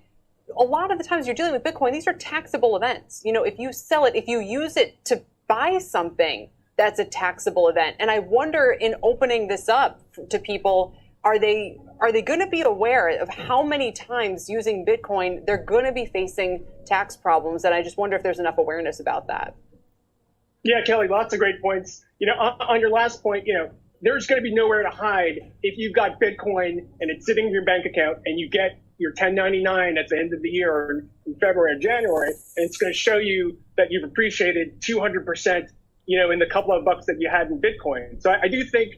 a lot of the times you're dealing with Bitcoin, these are taxable events. If you sell it, if you use it to buy something, that's a taxable event. And I wonder, in opening this up to people, are they going to be aware of how many times using Bitcoin they're going to be facing tax problems? And I just wonder if there's enough awareness about that. Yeah, Kelly, lots of great points. On your last point, there's going to be nowhere to hide if you've got Bitcoin and it's sitting in your bank account and you get your 1099 at the end of the year or in February or January, and it's going to show you that you've appreciated 200%, in the couple of bucks that you had in Bitcoin. So I do think,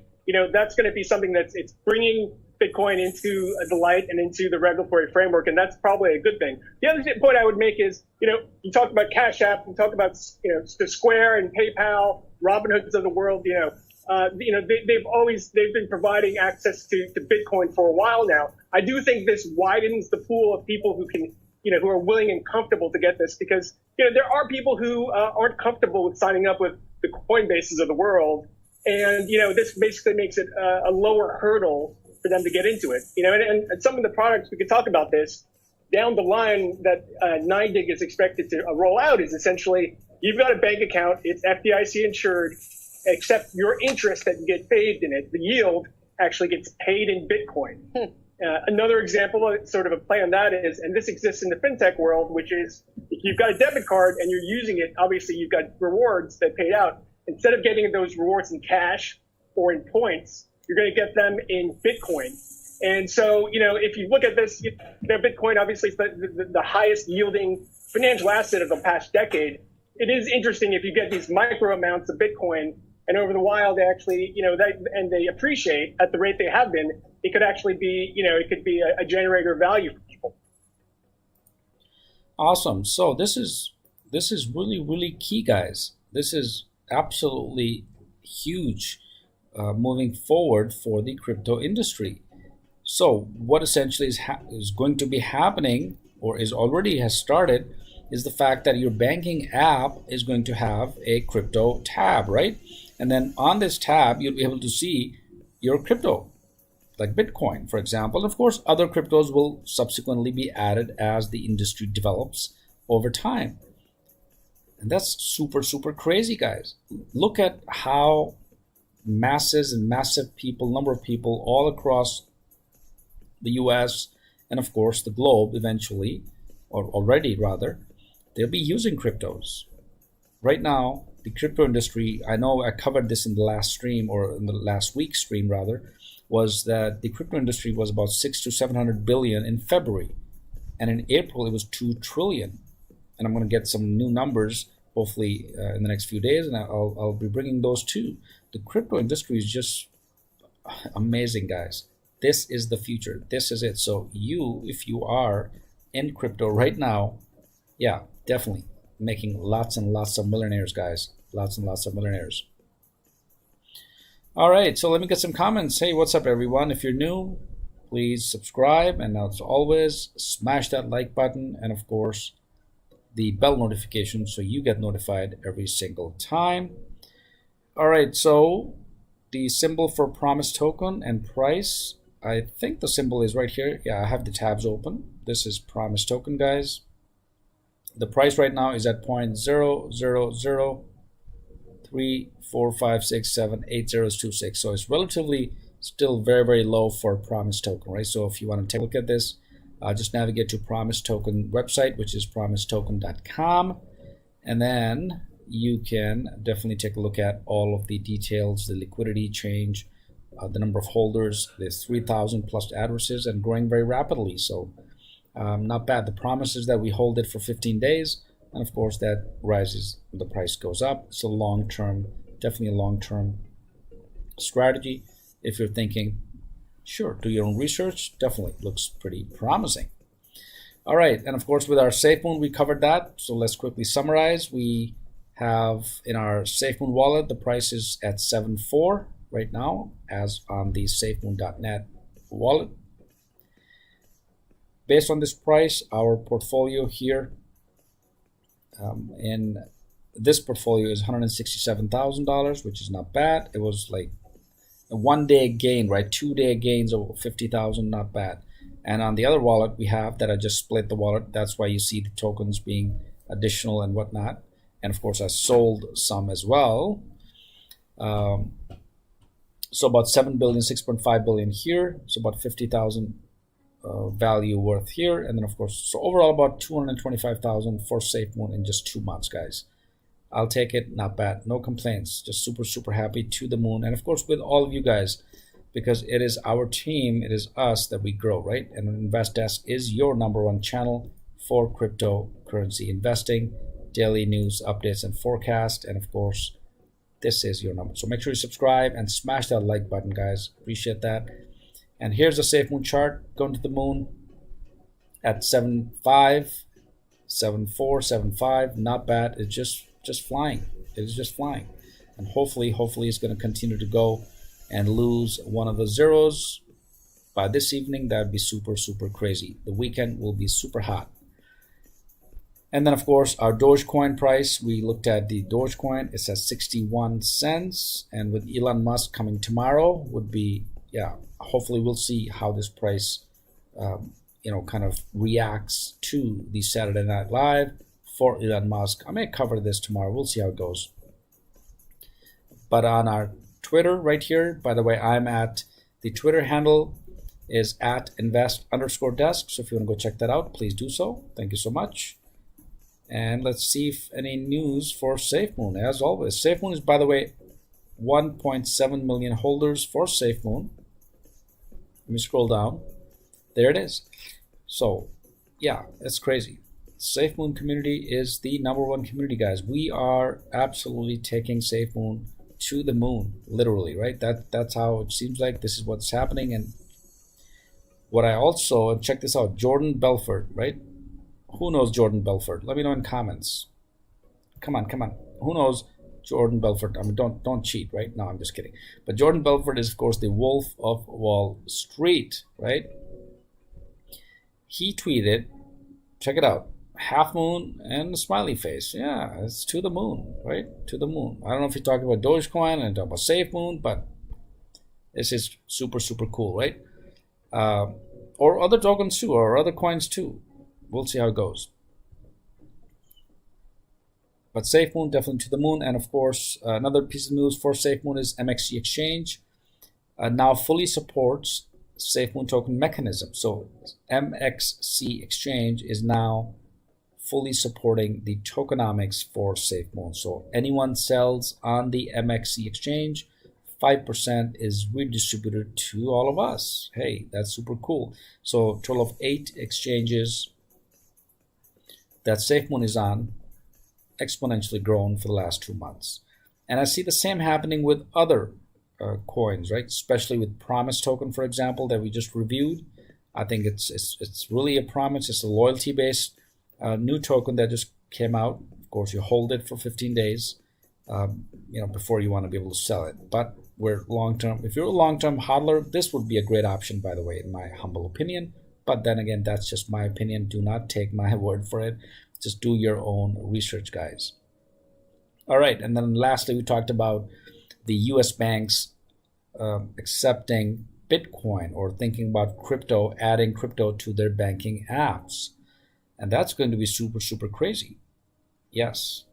that's going to be something it's bringing Bitcoin into the light and into the regulatory framework, and that's probably a good thing. The other point I would make is, you talk about Cash App, you talk about, the Square and PayPal, Robinhoods of the world, they've been providing access to Bitcoin for a while now. I do think this widens the pool of people who can, who are willing and comfortable to get this, because, there are people who aren't comfortable with signing up with the Coinbases of the world. And, this basically makes it a lower hurdle for them to get into it. And some of the products, we could talk about this down the line, that NYDIG is expected to roll out is essentially, you've got a bank account, it's FDIC insured, except your interest that you get paid in it, the yield, actually gets paid in Bitcoin. Another example of sort of a play on that is, and this exists in the fintech world, which is if you've got a debit card and you're using it, obviously you've got rewards that paid out. Instead of getting those rewards in cash or in points, you're going to get them in Bitcoin. And so, if you look at this, Bitcoin obviously is the highest yielding financial asset of the past decade. It is interesting if you get these micro amounts of Bitcoin, and over the while they actually, they appreciate at the rate they have been. It could actually be, it could be a generator of value for people. Awesome. So this is really, really key, guys. This is absolutely huge moving forward for the crypto industry. So what essentially is going to be happening, or is already has started, is the fact that your banking app is going to have a crypto tab, right? And then on this tab, you'll be able to see your crypto, like Bitcoin, for example. Of course, other cryptos will subsequently be added as the industry develops over time. And that's super, super crazy, guys. Look at how masses and massive number of people all across the US and of course the globe eventually, or already rather, they'll be using cryptos. Right now, the crypto industry, I know I covered this in the last stream, or in the last week's stream rather, was that the crypto industry was about 600 to 700 billion in February. And in April, it was 2 trillion. And I'm going to get some new numbers, hopefully in the next few days, and I'll be bringing those too. The crypto industry is just amazing, guys. This is the future. This is it. So if you are in crypto right now, yeah, definitely making lots and lots of millionaires, guys. Lots and lots of millionaires. All right, so let me get some comments. Hey, what's up, everyone? If you're new, please subscribe. And as always, smash that like button. And of course, the bell notification so you get notified every single time. All right, so the symbol for Promise token and price, I think the symbol is right here. Yeah, I have the tabs open. This is Promise token, guys. The price right now is at 0.000345678 so it's relatively still very, very low for Promise token, right? So if you want to take a look at this, just navigate to Promise token website, which is promisetoken.com, and then you can definitely take a look at all of the details, the liquidity change, the number of holders. There's 3,000 plus addresses and growing very rapidly. So not bad. The promise is that we hold it for 15 days. And of course that rises, the price goes up. It's a long-term, definitely a long-term strategy. If you're thinking, sure, do your own research, definitely looks pretty promising. All right, and of course with our SafeMoon, we covered that. So let's quickly summarize. We have in our SafeMoon wallet, the price is at 7.4 right now, as on the SafeMoon.net wallet. Based on this price, our portfolio here in this portfolio is $167,000, which is not bad. It was like a 1 day gain, right? 2 day gains of 50,000, not bad. And on the other wallet we have that I just split the wallet. That's why you see the tokens being additional and whatnot. And of course I sold some as well. So about 7 billion, 6.5 billion here. So about 50,000 value worth here. And then of course, so overall about 225,000 for SafeMoon in just 2 months, guys. I'll take it, not bad, no complaints, just super, super happy, to the moon. And of course with all of you guys, because it is our team, it is us that we grow, right? And InvestDesk is your #1 channel for cryptocurrency investing, daily news, updates, and forecast. And of course, this is your number. So make sure you subscribe and smash that like button, guys. Appreciate that. And here's the SafeMoon chart going to the moon at 7.5, 7.4, 7.5. Not bad. It's just flying. It's just flying. And hopefully it's going to continue to go and lose one of the zeros by this evening. That'd be super, super crazy. The weekend will be super hot. And then of course our Dogecoin price, we looked at the Dogecoin, it's at 61 cents. And with Elon Musk coming tomorrow would be, yeah, hopefully we'll see how this price, kind of reacts to the Saturday Night Live for Elon Musk. I may cover this tomorrow. We'll see how it goes. But on our Twitter right here, by the way, I'm at, the Twitter handle is at invest_desk. So if you want to go check that out, please do so. Thank you so much. And let's see if any news for SafeMoon. As always, SafeMoon is, by the way, 1.7 million holders for SafeMoon. Let me scroll down. There it is. So, yeah, it's crazy. SafeMoon community is the #1 community, guys. We are absolutely taking SafeMoon to the moon, literally, right? That's how it seems like. This is what's happening. And what I also, check this out, Jordan Belfort, right? Who knows Jordan Belfort? Let me know in comments. Come on. Who knows Jordan Belfort? I mean, don't cheat, right? No, I'm just kidding. But Jordan Belfort is, of course, the Wolf of Wall Street, right? He tweeted, check it out, half moon and a smiley face. Yeah, it's to the moon, right? To the moon. I don't know if you're talking about Dogecoin and talking about SafeMoon, but this is super, super cool, right? Or other tokens too, or other coins too. We'll see how it goes. But SafeMoon definitely to the moon. And of course, another piece of news for SafeMoon is MXC Exchange now fully supports SafeMoon token mechanism. So MXC Exchange is now fully supporting the tokenomics for SafeMoon. So anyone sells on the MXC Exchange, 5% is redistributed to all of us. Hey, that's super cool. So total of 8 exchanges that SafeMoon is on, exponentially grown for the last 2 months. And I see the same happening with other coins, right? Especially with Promise token, for example, that we just reviewed. I think it's really a promise. It's a loyalty-based new token that just came out. Of course, you hold it for 15 days, before you want to be able to sell it. But we're long-term. If you're a long-term hodler, this would be a great option, by the way, in my humble opinion. But then again, that's just my opinion. Do not take my word for it. Just do your own research, guys. All right, and then lastly, we talked about the U.S. banks accepting Bitcoin or thinking about crypto, adding crypto to their banking apps. And that's going to be super, super crazy. Yes.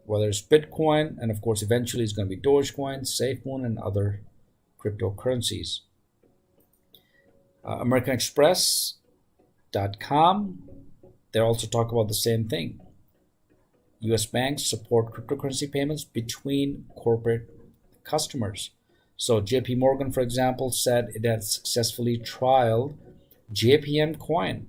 Whether it's Bitcoin, and of course, eventually it's going to be Dogecoin, SafeMoon, and other cryptocurrencies. AmericanExpress.com, they also talk about the same thing. U.S. banks support cryptocurrency payments between corporate customers. So JP Morgan, for example, said it had successfully trialed JPM Coin,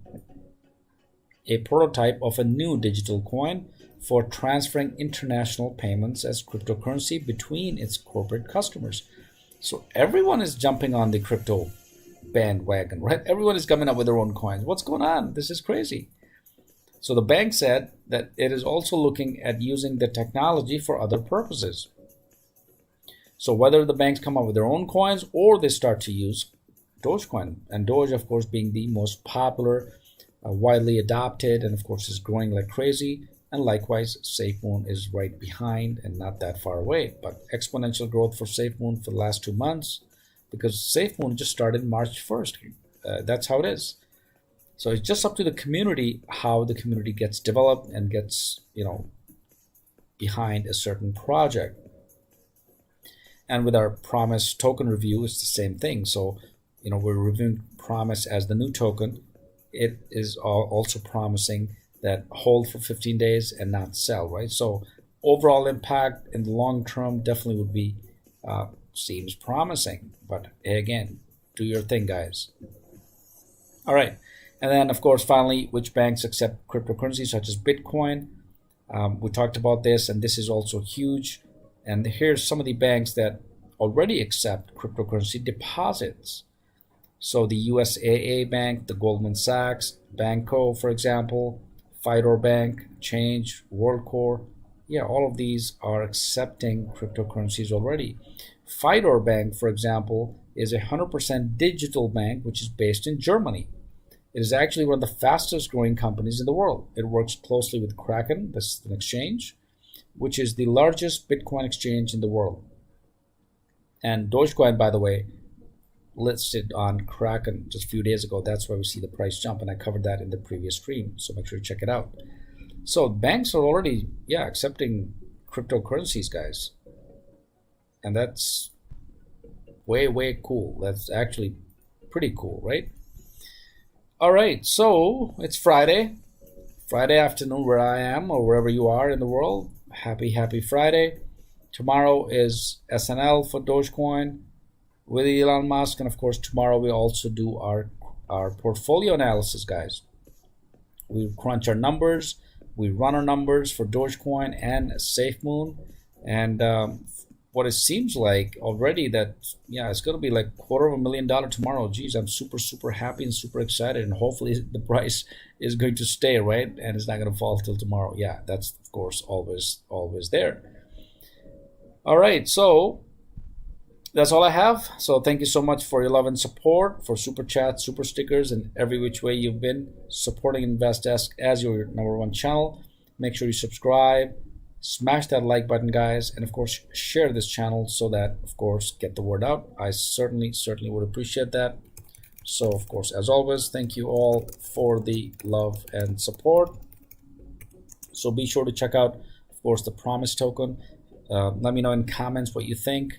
a prototype of a new digital coin for transferring international payments as cryptocurrency between its corporate customers. So everyone is jumping on the crypto bandwagon, right? Everyone is coming up with their own coins. What's going on? This is crazy. So the bank said that it is also looking at using the technology for other purposes. So whether the banks come up with their own coins or they start to use Dogecoin, and Doge, of course, being the most popular, widely adopted, and of course is growing like crazy. And likewise, SafeMoon is right behind and not that far away. But exponential growth for SafeMoon for the last 2 months, because SafeMoon just started March 1st. That's how it is. So it's just up to the community how the community gets developed and gets, behind a certain project. And with our Promise token review, it's the same thing. So, we're reviewing Promise as the new token. It is also promising that hold for 15 days and not sell, right? So overall impact in the long term definitely would be, seems promising. But again, do your thing, guys. All right. And then, of course, finally, which banks accept cryptocurrencies such as Bitcoin? We talked about this, and this is also huge. And here's some of the banks that already accept cryptocurrency deposits. So the USAA Bank, the Goldman Sachs, Banco, for example, Fidor Bank, Change, WorldCore. Yeah, all of these are accepting cryptocurrencies already. Fidor Bank, for example, is a 100% digital bank, which is based in Germany. It is actually one of the fastest growing companies in the world. It works closely with Kraken, this is an exchange, which is the largest Bitcoin exchange in the world. And Dogecoin, by the way, listed on Kraken just a few days ago. That's why we see the price jump, and I covered that in the previous stream, so make sure you check it out. So banks are already accepting cryptocurrencies, guys, and that's way cool. That's actually pretty cool, right? All right, so it's Friday afternoon where I am, or wherever you are in the world. Happy Friday. Tomorrow is SNL for Dogecoin with Elon Musk, and of course tomorrow we also do our portfolio analysis, guys. We crunch our numbers, we run our numbers for Dogecoin and SafeMoon, and what it seems like already that it's going to be like $250,000 tomorrow. Geez, I'm super happy and super excited, and hopefully the price is going to stay right and it's not going to fall till tomorrow. Yeah, that's of course always there. All right, so that's all I have. So thank you so much for your love and support, for super chats, super stickers, and every which way you've been supporting InvestDesk as your #1 channel. Make sure you subscribe, smash that like button, guys, and of course share this channel so that, of course, get the word out. I certainly would appreciate that. So of course, as always, thank you all for the love and support. So be sure to check out, of course, the Promise token. Let me know in comments what you think.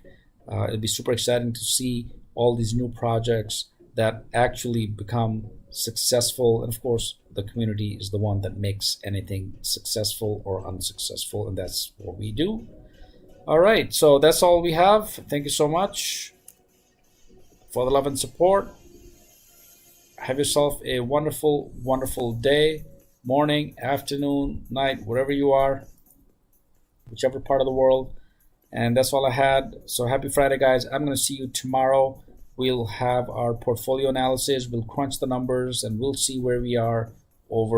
It'll be super exciting to see all these new projects that actually become successful. And of course, the community is the one that makes anything successful or unsuccessful, and that's what we do. All right, so that's all we have. Thank you so much for the love and support. Have yourself a wonderful day, morning, afternoon, night, wherever you are, whichever part of the world. And that's all I had. So happy Friday, guys. I'm going to see you tomorrow. We'll have our portfolio analysis. We'll crunch the numbers and we'll see where we are over